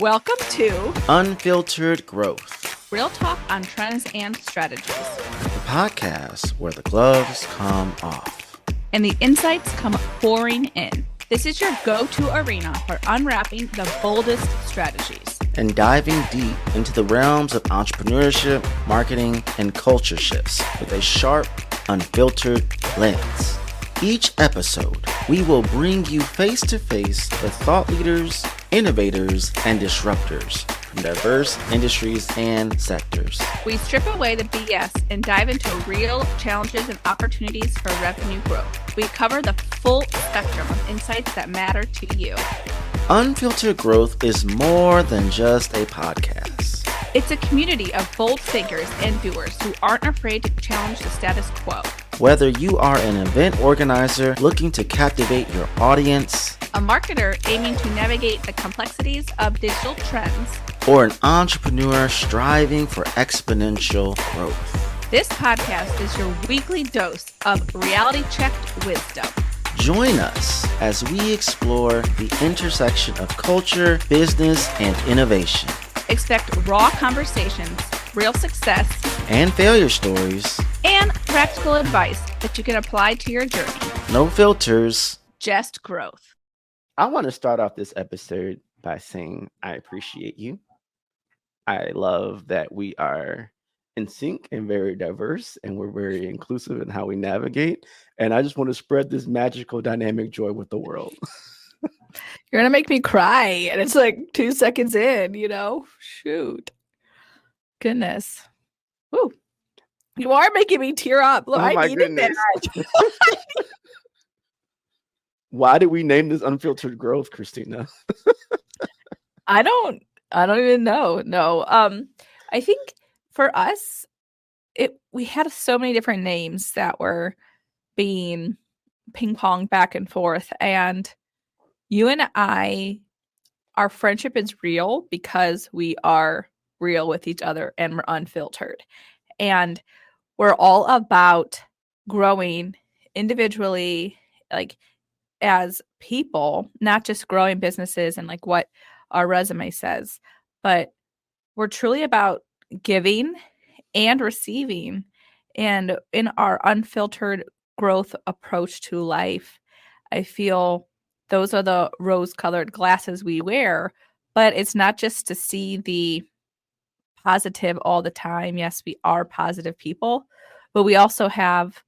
Welcome to Unfiltered Growth, real talk on trends and strategies, the podcast where the gloves come off and the insights come pouring in. This is your go-to arena for unwrapping the boldest strategies and diving deep into the realms of entrepreneurship, marketing, and culture shifts with a sharp, unfiltered lens. Each episode, we will bring you face-to-face with thought leaders, innovators, and disruptors from diverse industries and sectors. We strip away the BS and dive into real challenges and opportunities for revenue growth. We cover the full spectrum of insights that matter to you. Unfiltered Growth is more than just a podcast. It's a community of bold thinkers and doers who aren't afraid to challenge the status quo. Whether you are an event organizer looking to captivate your audience, a marketer aiming to navigate the complexities of digital trends, or an entrepreneur striving for exponential growth, this podcast is your weekly dose of reality-checked wisdom. Join us as we explore the intersection of culture, business, and innovation. Expect raw conversations, real success, and failure stories, and practical advice that you can apply to your journey. No filters, just growth. I want to start off this episode by saying I appreciate you. I love that we are in sync and very diverse, and we're very inclusive in how we navigate. And I just want to spread this magical dynamic joy with the world. You're going to make me cry. And it's like 2 seconds in, you know? Shoot. Goodness. Woo. You are making me tear up. Look, I needed that. Why did we name this Unfiltered Growth, Christina? I don't even know. No. I think for us, we had so many different names that were being ping-ponged back and forth. And you and I, our friendship is real because we are real with each other and we're unfiltered. And we're all about growing individually, like as people, not just growing businesses and like what our resume says, but we're truly about giving and receiving. And in our unfiltered growth approach to life, I feel those are the rose-colored glasses we wear, but it's not just to see the positive all the time. Yes, we are positive people, but we also have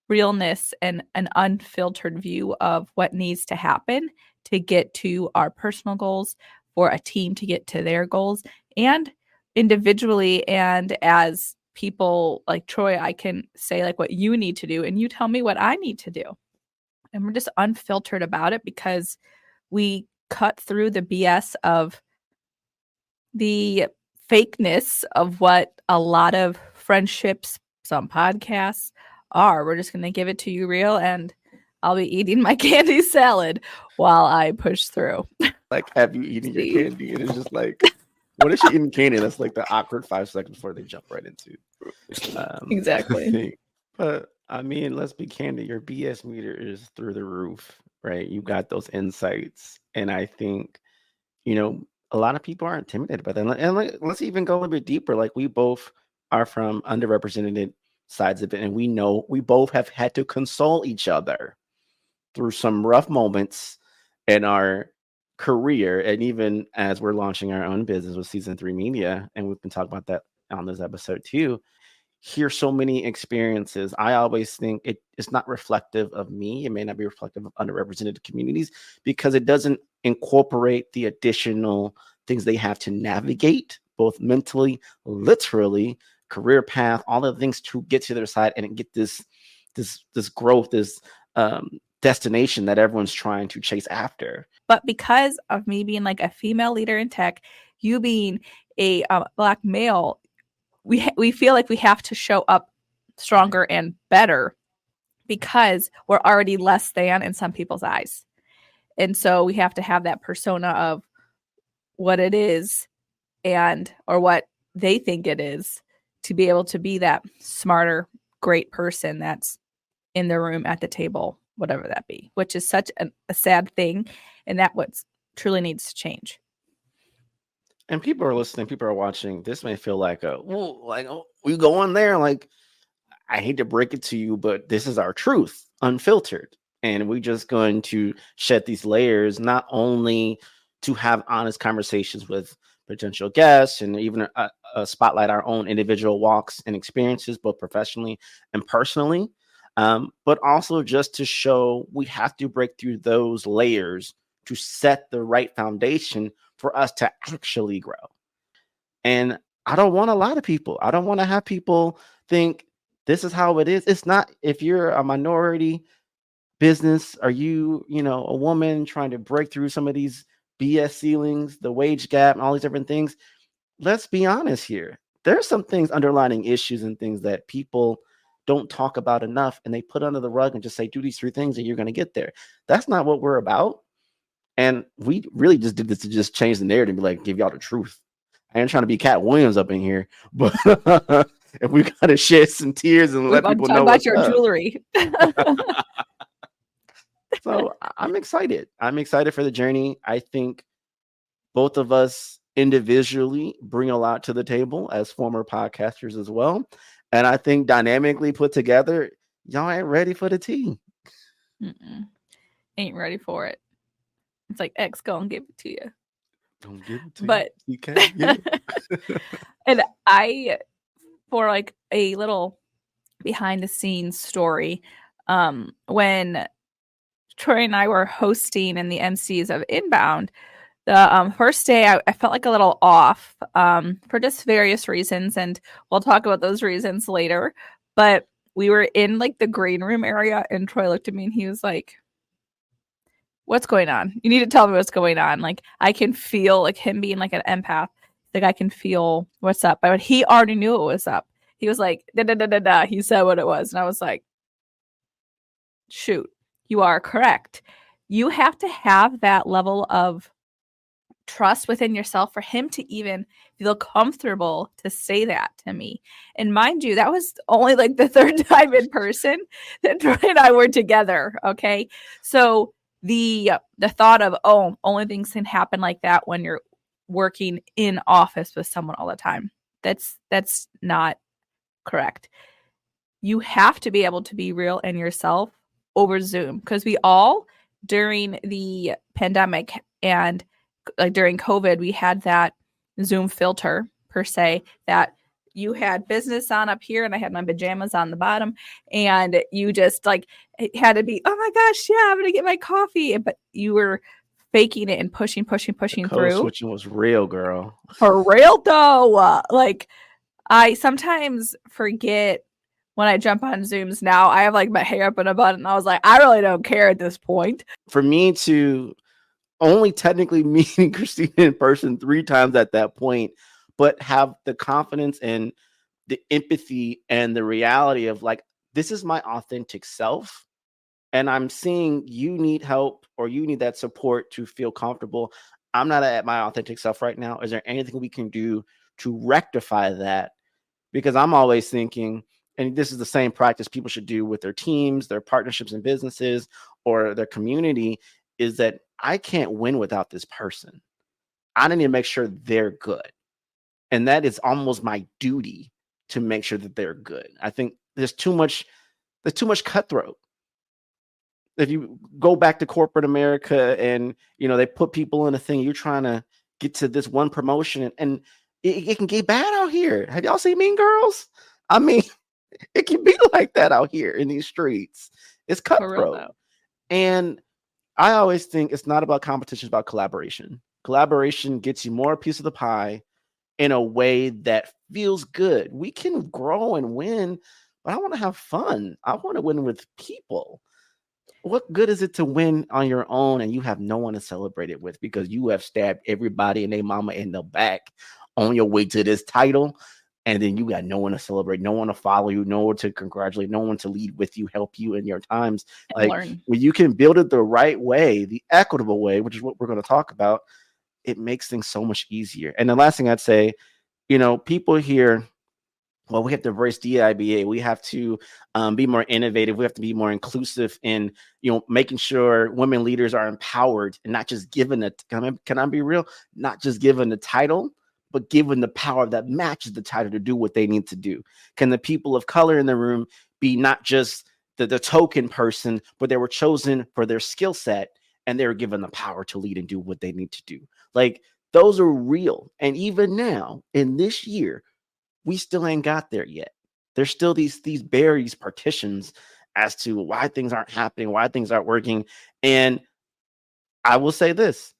realness and an unfiltered view of what needs to happen to get to our personal goals, for a team to get to their goals, and individually and as people like Troy, I can say like what you need to do and you tell me what I need to do. And we're just unfiltered about it because we cut through the BS of the fakeness of what a lot of friendships, some podcasts are. We're just going to give it to you real, and I'll be eating my candy salad while I push through. Like, have you eaten your candy? And it's just like, what is she eating candy? That's like the awkward 5 seconds before they jump right into. Exactly. But I mean, let's be candid. Your BS meter is through the roof, right? You got those insights. And I think, a lot of people are intimidated by that. And let's even go a little bit deeper. Like, we both are from underrepresented sides of it. And we know we both have had to console each other through some rough moments in our career. And even as we're launching our own business with Season 3 Media, and we've been talking about that on this episode too, hear so many experiences. I always think it's not reflective of me. It may not be reflective of underrepresented communities because it doesn't incorporate the additional things they have to navigate, both mentally, literally, career path, all the things to get to their side and get this growth, this destination that everyone's trying to chase after. But because of me being like a female leader in tech, you being a Black male, we feel like we have to show up stronger and better because we're already less than in some people's eyes. And so we have to have that persona of what it is or what they think it is to be able to be that smarter, great person that's in the room at the table, whatever that be, which is such a sad thing. And that what truly needs to change. And people are listening, people are watching. This may feel like we go on there. Like, I hate to break it to you, but this is our truth, unfiltered. And we're just going to shed these layers, not only to have honest conversations with potential guests and even spotlight our own individual walks and experiences, both professionally and personally, but also just to show we have to break through those layers to set the right foundation for us to actually grow. And I don't want a lot of people. I don't want to have people think this is how it is. It's not. If you're a minority business, are you, a woman trying to break through some of these BS ceilings, the wage gap, and all these different things? Let's be honest here. There's some things, underlining issues and things that people don't talk about enough, and they put under the rug and just say, do these 3 things and you're going to get there. That's not what we're about. And we really just did this to just change the narrative and be like, give y'all the truth. I ain't trying to be Cat Williams up in here, but if we gotta shed some tears and let I'm people talking know about what's your up. jewelry. So I'm excited. I'm excited for the journey. I think both of us individually bring a lot to the table as former podcasters as well. And I think dynamically put together, y'all ain't ready for the tea. Mm-mm. Ain't ready for it. It's like X gonna give it to you. Don't give it to But you. CK, yeah. and I, for like a little behind the scenes story, when Troy and I were hosting and the MCs of Inbound, the first day I felt like a little off for just various reasons, and we'll talk about those reasons later. But we were in like the green room area, and Troy looked at me and he was like, what's going on? You need to tell me what's going on. Like, I can feel, like, him being like an empath. Like, I can feel what's up. But he already knew what was up. He was like, da da da da da. He said what it was. And I was like, shoot, you are correct. You have to have that level of trust within yourself for him to even feel comfortable to say that to me. And mind you, that was only like the 3rd time in person that Troy and I were together. Okay. So the thought of, oh, only things can happen like that when you're working in office with someone all the time. That's not correct. You have to be able to be real and yourself over Zoom, because we all, during the pandemic and like during COVID, we had that Zoom filter per se, that you had business on up here and I had my pajamas on the bottom, and you just like, it had to be, oh my gosh, yeah, I'm gonna get my coffee, but you were faking it and pushing Code through. switching was real, girl. For real though, like, I sometimes forget when I jump on Zooms now. I have like my hair up in a bun, and I was like, I really don't care at this point. For me to only technically meeting Christina in person 3 times at that point, but have the confidence and the empathy and the reality of like, this is my authentic self. And I'm seeing you need help or you need that support to feel comfortable. I'm not at my authentic self right now. Is there anything we can do to rectify that? Because I'm always thinking, and this is the same practice people should do with their teams, their partnerships and businesses, or their community, is that I can't win without this person. I need to make sure they're good. And that is almost my duty to make sure that they're good. I think there's too much cutthroat. If you go back to corporate America and they put people in a thing, you're trying to get to this one promotion, and it can get bad out here. Have y'all seen Mean Girls? I mean, it can be like that out here in these streets. It's cutthroat. And I always think it's not about competition, it's about collaboration. Collaboration gets you more piece of the pie in a way that feels good. We can grow and win, but I want to have fun. I want to win with people. What good is it to win on your own and you have no one to celebrate it with because you have stabbed everybody and their mama in the back on your way to this title, and then you got no one to celebrate, no one to follow you, no one to congratulate, no one to lead with you, help you in your times. And Like, learn. when you can build it the right way, the equitable way, which is what we're going to talk about, it makes things so much easier. And the last thing I'd say, people here well, we have to embrace DIBA. We have to be more innovative. We have to be more inclusive in, making sure women leaders are empowered and not just given can I be real? Not just given the title, but given the power that matches the title to do what they need to do. Can the people of color in the room be not just the token person, but they were chosen for their skill set and they were given the power to lead and do what they need to do? Like, those are real. And even now in this year, we still ain't got there yet. There's still these barriers, partitions as to why things aren't happening, why things aren't working. And I will say this,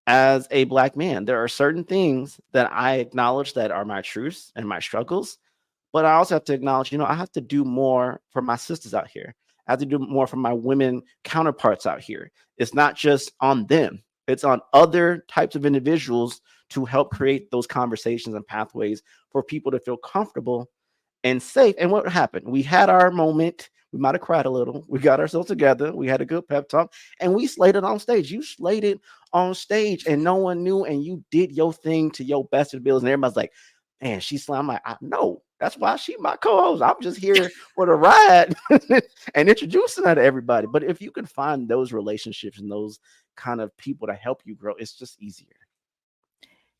as a Black man, there are certain things that I acknowledge that are my truths and my struggles. But I also have to acknowledge, I have to do more for my sisters out here. I have to do more for my women counterparts out here. It's not just on them, it's on other types of individuals to help create those conversations and pathways for people to feel comfortable and safe. And what happened? We had our moment. We might have cried a little. We got ourselves together. We had a good pep talk and we slayed it on stage. You slayed it on stage and no one knew. And you did your thing to your best abilities. And everybody's like, man, she's slammed. I'm like, no, that's why she's my co-host. I'm just here for the ride and introducing her to everybody. But if you can find those relationships and those kind of people to help you grow, it's just easier.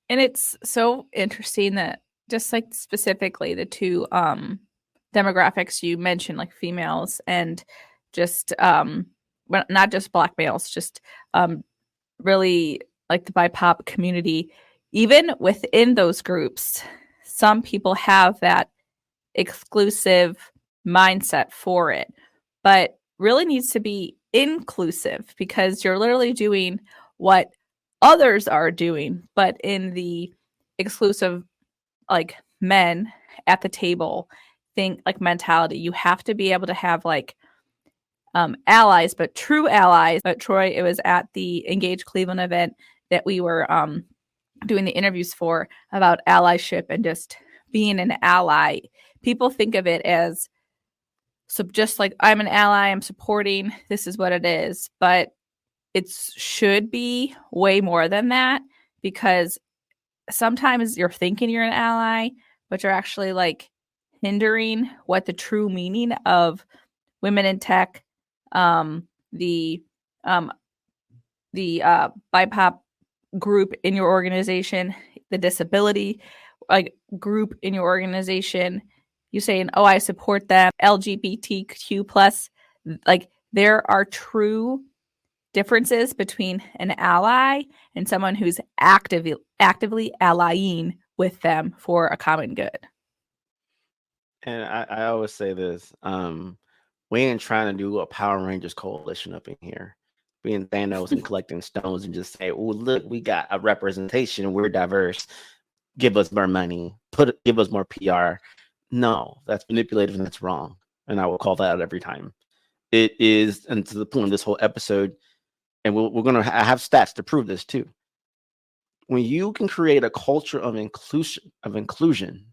And it's so interesting that just like specifically the two demographics you mentioned, like females and just well, not just Black males, just really like the BIPOC community, even within those groups, some people have that exclusive mindset for it, but really needs to be inclusive because you're literally doing what others are doing, but in the exclusive, like men at the table think like mentality. You have to be able to have like allies, but true allies. But Troy, it was at the Engage Cleveland event that we were doing the interviews for about allyship and just being an ally. People think of it as so just like I'm an ally, I'm supporting, this is what it is. But it should be way more than that because sometimes you're thinking you're an ally, but you're actually like hindering what the true meaning of women in tech, um, the um, the BIPOC group in your organization, the disability like group in your organization. You saying, "Oh, I support them." LGBTQ plus, like there are true differences between an ally and someone who's actively allying with them for a common good. And I always say this, we ain't trying to do a Power Rangers coalition up in here, being Thanos and collecting stones and just say, oh, look, we got a representation, we're diverse, give us more money, give us more PR. No, that's manipulative and that's wrong. And I will call that out every time. It is, and to the point of this whole episode, and we're going to have stats to prove this too. When you can create a culture of inclusion,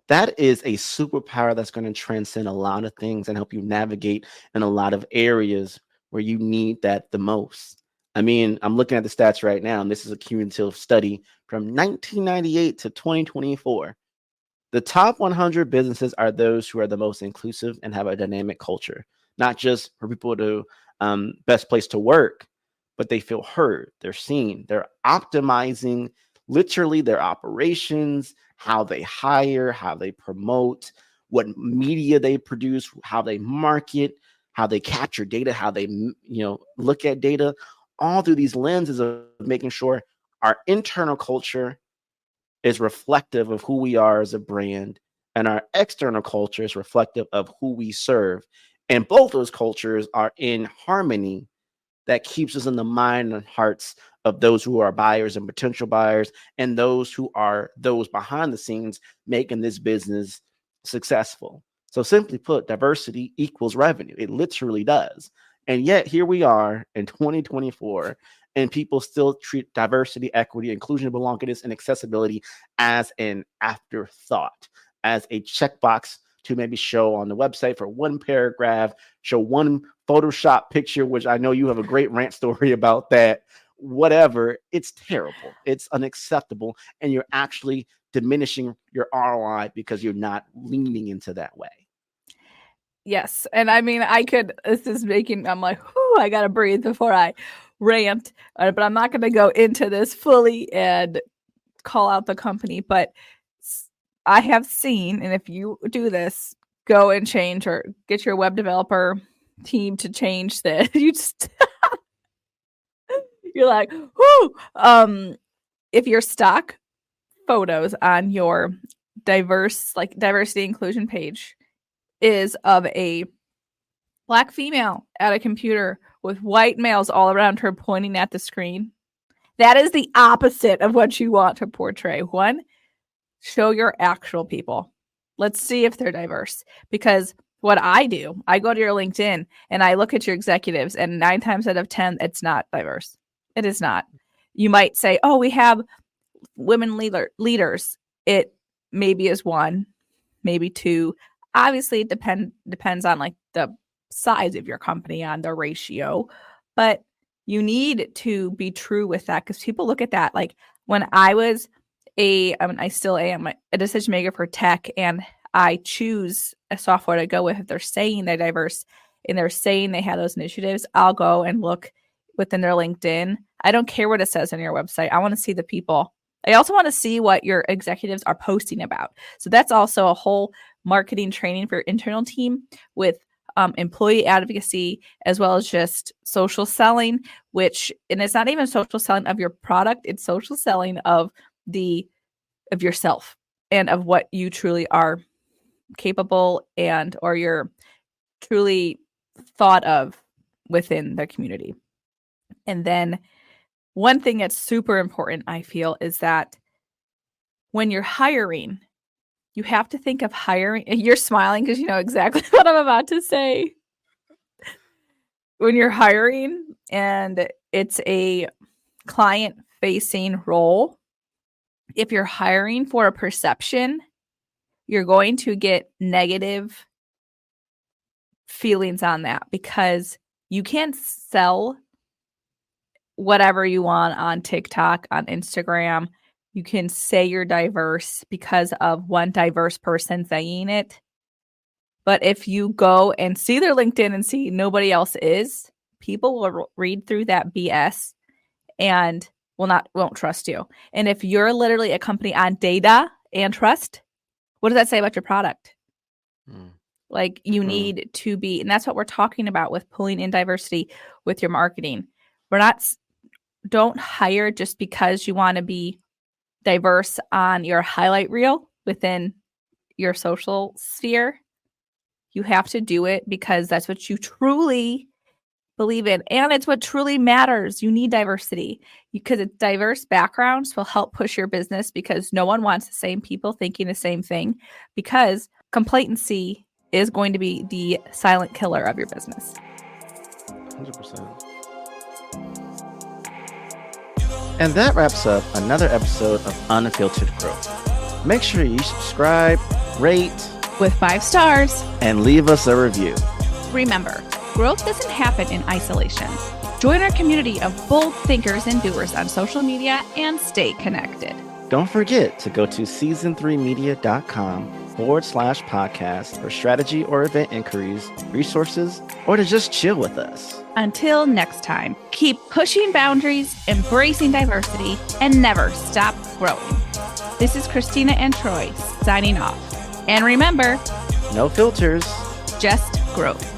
that is a superpower that's going to transcend a lot of things and help you navigate in a lot of areas where you need that the most. I mean, I'm looking at the stats right now, and this is a cumulative study from 1998 to 2024. The top 100 businesses are those who are the most inclusive and have a dynamic culture, not just for people to best place to work, but they feel heard, they're seen, they're optimizing literally their operations, how they hire, how they promote, what media they produce, how they market, how they capture data, how they look at data, all through these lenses of making sure our internal culture is reflective of who we are as a brand, and our external culture is reflective of who we serve. And both those cultures are in harmony that keeps us in the mind and hearts of those who are buyers and potential buyers, and those who are those behind the scenes making this business successful. So simply put, diversity equals revenue. It literally does. And yet here we are in 2024, and people still treat diversity, equity, inclusion, belongingness, and accessibility as an afterthought, as a checkbox to maybe show on the website for one paragraph, show one Photoshop picture, which I know you have a great rant story about that. Whatever, it's terrible. It's unacceptable. And you're actually diminishing your ROI because you're not leaning into that way. Yes. And I mean, this is making, I'm like, whew, I got to breathe before I rant, but I'm not going to go into this fully and call out the company. But I have seen, and if you do this, go and change or get your web developer team to change this. You're like, whoo. If your stock photos on your diversity inclusion page is of a Black female at a computer with white males all around her pointing at the screen, that is the opposite of what you want to portray. One, show your actual people. Let's see if they're diverse. Because what I do, I go to your LinkedIn and I look at your executives, and 9 times out of 10, it's not diverse. It is not. You might say, oh, we have women leaders. It maybe is 1, maybe 2. Obviously, it depends on like the size of your company, on the ratio, but you need to be true with that, because people look at that. Like when I was I still am a decision maker for tech, and I choose a software to go with. If they're saying they're diverse and they're saying they have those initiatives, I'll go and look within their LinkedIn. I don't care what it says on your website. I want to see the people. I also want to see what your executives are posting about. So that's also a whole marketing training for your internal team with employee advocacy, as well as just social selling, and it's not even social selling of your product. It's social selling of yourself and of what you truly are capable or you're truly thought of within the community. And then one thing that's super important, I feel, is that when you're hiring, you have to think of hiring. You're smiling because you know exactly what I'm about to say. When you're hiring and it's a client-facing role, if you're hiring for a perception, you're going to get negative feelings on that, because you can't sell whatever you want on TikTok, on Instagram. You can say you're diverse because of one diverse person saying it. But if you go and see their LinkedIn and see nobody else is, people will read through that BS and won't trust you. And if you're literally a company on data and trust, what does that say about your product? Like you need to be, and that's what we're talking about with pulling in diversity with your marketing. Don't hire just because you want to be diverse on your highlight reel within your social sphere. You have to do it because that's what you truly believe in, and it's what truly matters. You need diversity because diverse backgrounds will help push your business, because no one wants the same people thinking the same thing, because complacency is going to be the silent killer of your business. 100%. And that wraps up another episode of Unfiltered Growth. Make sure you subscribe, rate with 5 stars, and leave us a review. Remember, growth doesn't happen in isolation. Join our community of bold thinkers and doers on social media and stay connected. Don't forget to go to season3media.com/podcast for strategy or event inquiries, resources, or to just chill with us. Until next time, keep pushing boundaries, embracing diversity, and never stop growing. This is Christina and Troy signing off. And remember, no filters, just growth.